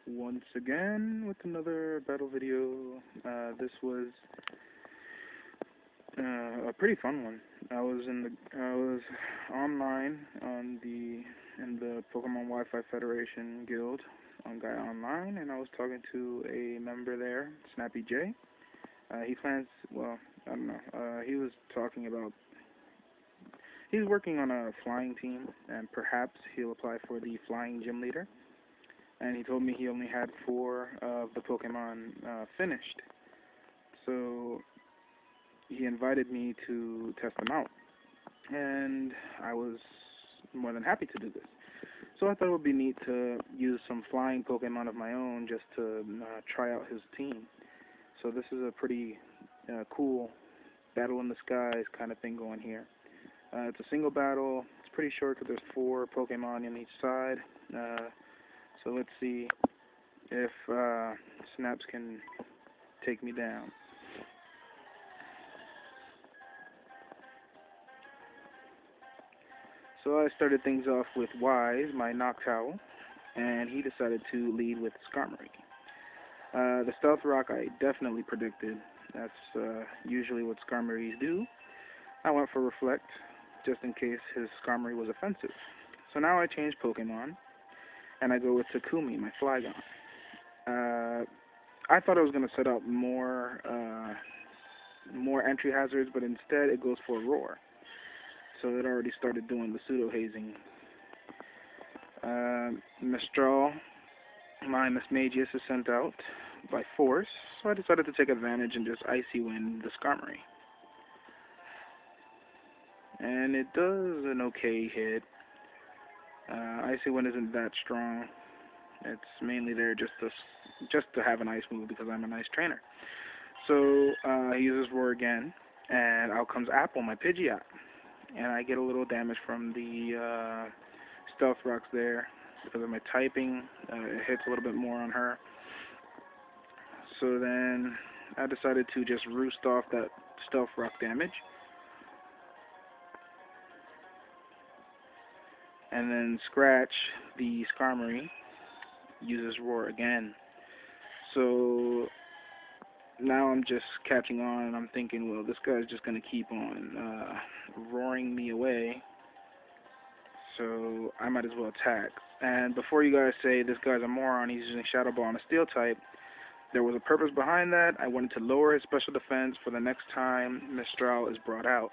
once again with another battle video. This was a pretty fun one. I was online in the Pokemon Wi-Fi Federation Guild on Guy Online, and I was talking to a member there, Snappy J. He plans, well, I don't know. He was talking about he's working on a flying team, and perhaps he'll apply for the flying gym leader. And he told me he only had 4 of the Pokemon finished. So he invited me to test them out, and I was more than happy to do this. So I thought it would be neat to use some flying Pokemon of my own just to try out his team. So this is a pretty cool battle in the skies kind of thing going here. It's a single battle. It's pretty short because there's 4 Pokemon on each side. So let's see if Snaps can take me down. So I started things off with Wise, my Noctowl, and he decided to lead with Skarmory. The Stealth Rock I definitely predicted. That's usually what Skarmories do. I went for Reflect, just in case his Skarmory was offensive. So now I change Pokemon, and I go with Takumi, my Flygon. I thought I was going to set up more entry hazards, but instead it goes for a Roar. So it already started doing the pseudo-hazing. Mistral, my Mismagius is sent out by force, so I decided to take advantage and just Icy Wind the Skarmory. And it does an okay hit. Icy Wind isn't that strong. It's mainly there just to have an ice move because I'm an ice trainer. So he uses Roar again, and out comes Apple, my Pidgeot. And I get a little damage from the Stealth Rocks there because of my typing. It hits a little bit more on her. So then I decided to just roost off that Stealth Rock damage. And then Scratch, the Skarmory, uses Roar again. So now I'm just catching on, and I'm thinking, well, this guy's just going to keep on roaring me away, so I might as well attack. And before you guys say this guy's a moron, he's using Shadow Ball on a Steel type, there was a purpose behind that. I wanted to lower his special defense for the next time Mistral is brought out,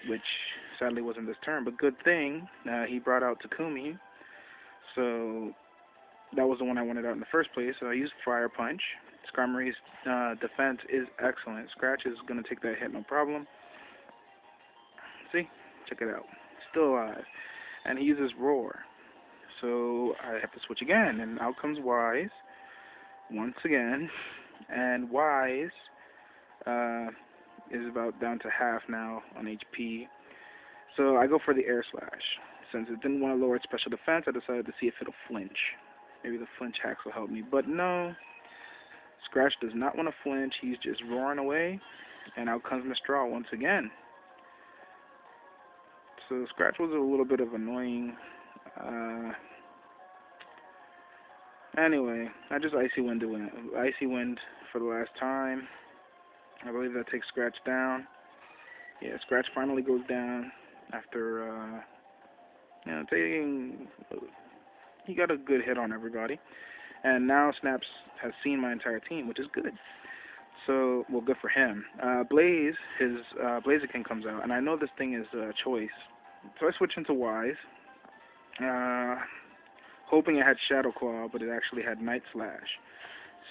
which sadly wasn't this turn, but good thing he brought out Takumi, so that was the one I wanted out in the first place. So I used Fire Punch. Skarmory's defense is excellent. Scratch is going to take that hit no problem. See? Check it out. Still alive. And he uses Roar. So I have to switch again. And out comes Wise once again. And Wise is about down to half now on HP. So I go for the Air Slash. Since it didn't want to lower its special defense, I decided to see if it'll flinch. Maybe the flinch hacks will help me. But no, Scratch does not want to flinch. He's just roaring away. And out comes Mistral once again. So Scratch was a little bit of annoying. Anyway, I just Icy Wind to win. Icy Wind for the last time. I believe that takes Scratch down. Yeah, Scratch finally goes down after taking. He got a good hit on everybody. And now Snaps has seen my entire team, which is good. So, well, good for him. Blaze, his Blaziken comes out, and I know this thing is choice. So I switch into Wise, hoping it had Shadow Claw, but it actually had Night Slash.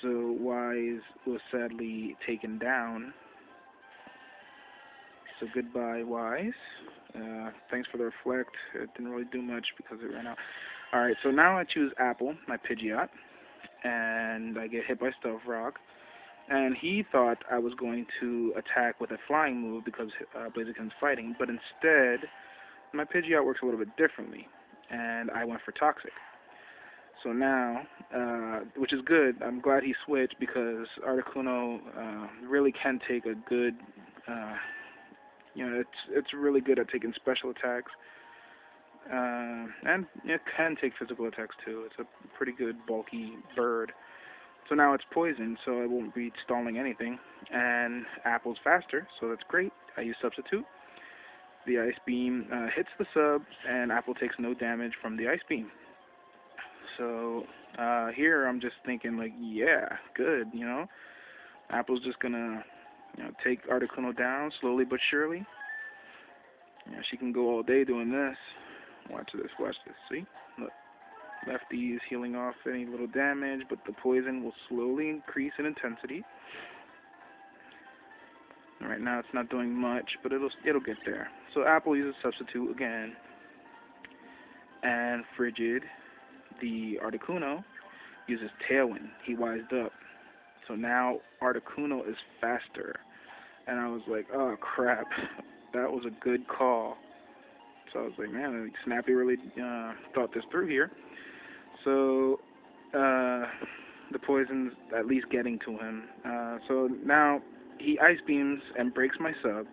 So Wise was sadly taken down. So goodbye, Wise. Thanks for the Reflect. It didn't really do much because it ran out. Alright, so now I choose Apple, my Pidgeot, and I get hit by Stealth Rock. And he thought I was going to attack with a flying move because Blaziken's fighting, but instead, my Pidgeot works a little bit differently, and I went for Toxic. So now, which is good, I'm glad he switched because Articuno really can take a good, it's really good at taking special attacks. and it can take physical attacks too. It's a pretty good bulky bird. So now it's poisoned, so I won't be stalling anything. And Apple's faster, so that's great. I use Substitute. The Ice Beam hits the sub, and Apple takes no damage from the Ice Beam. So here I'm just thinking, like, yeah, good, you know. Apple's just going to take Articuno down slowly but surely. She can go all day doing this. Watch this, see? Look. Lefty is healing off any little damage, but the poison will slowly increase in intensity. Right now it's not doing much, but it'll get there. So Apple uses Substitute again. And Frigid, the Articuno, uses Tailwind. He wised up. So now Articuno is faster. And I was like, oh crap, that was a good call. So I was like, man, Snappy really thought this through here. So the poison's at least getting to him. So now he Ice Beams and breaks my sub,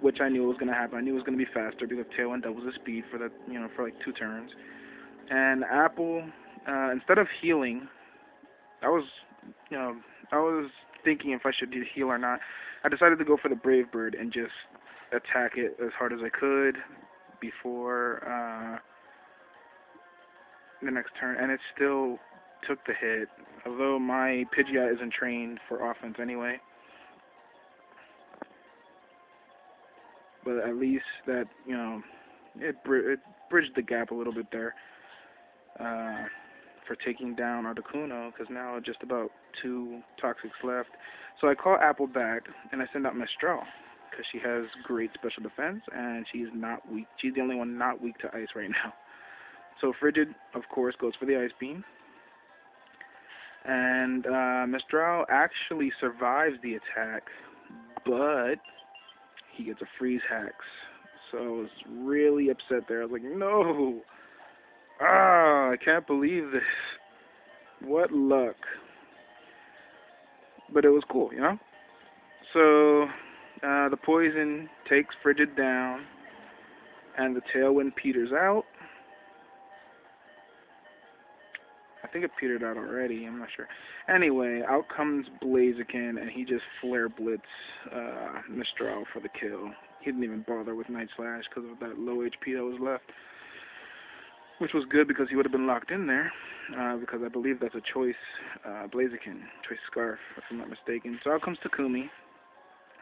which I knew was going to happen. I knew it was going to be faster because Tailwind doubles his speed for for like 2 turns. And Apple, instead of healing, I was thinking if I should heal or not. I decided to go for the Brave Bird and just attack it as hard as I could before the next turn, and it still took the hit, although my Pidgeot isn't trained for offense anyway. But at least that, it bridged the gap a little bit there for taking down Articuno, because now just about 2 Toxics left. So I call Apple back, and I send out Mistral, because she has great special defense, and she's not weak. She's the only one not weak to ice right now. So Frigid, of course, goes for the Ice Beam. And Mistral actually survives the attack, but he gets a Freeze Hex. So I was really upset there. I was like, no! I can't believe this. What luck. But it was cool, you know? So the poison takes Frigid down, and the Tailwind peters out. I think it petered out already, I'm not sure. Anyway, out comes Blaziken, and he just Flare Blitz Mistral for the kill. He didn't even bother with Night Slash because of that low HP that was left, which was good because he would have been locked in there, because I believe that's a choice Blaziken, choice Scarf, if I'm not mistaken. So out comes Takumi.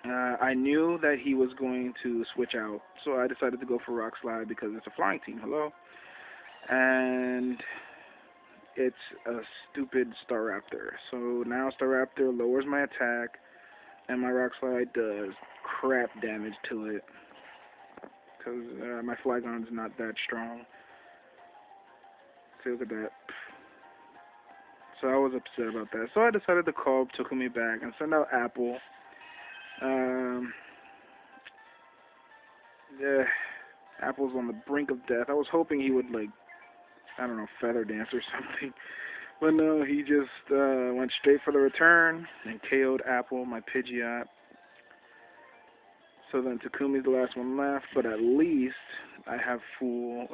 I knew that he was going to switch out, so I decided to go for Rock Slide because it's a flying team, hello? And it's a stupid Staraptor. So now Staraptor lowers my attack, and my Rock Slide does crap damage to it, because my Flygon's not that strong. See, look at that. So I was upset about that. So I decided to call Takumi back and send out Apple. Apple's on the brink of death. I was hoping he would, like, I don't know, feather dance or something. But no, he just went straight for the return and KO'd Apple, my Pidgeot. So then Takumi's the last one left, but at least I have full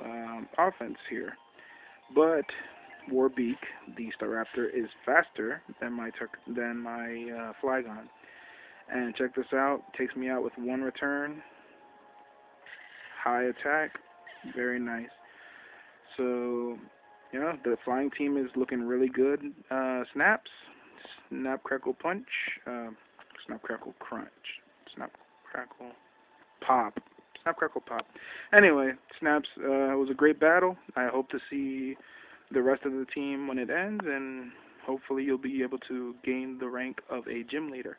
offense here. But Warbeak, the Staraptor, is faster than my Flygon. And check this out, takes me out with 1 return. High attack, very nice. So, the flying team is looking really good. Snaps, Snap, Crackle, Punch, Snap, Crackle, Crunch, Snap, Crackle, Pop, Snap, Crackle, Pop. Anyway, Snaps was a great battle. I hope to see the rest of the team when it ends, and hopefully you'll be able to gain the rank of a gym leader.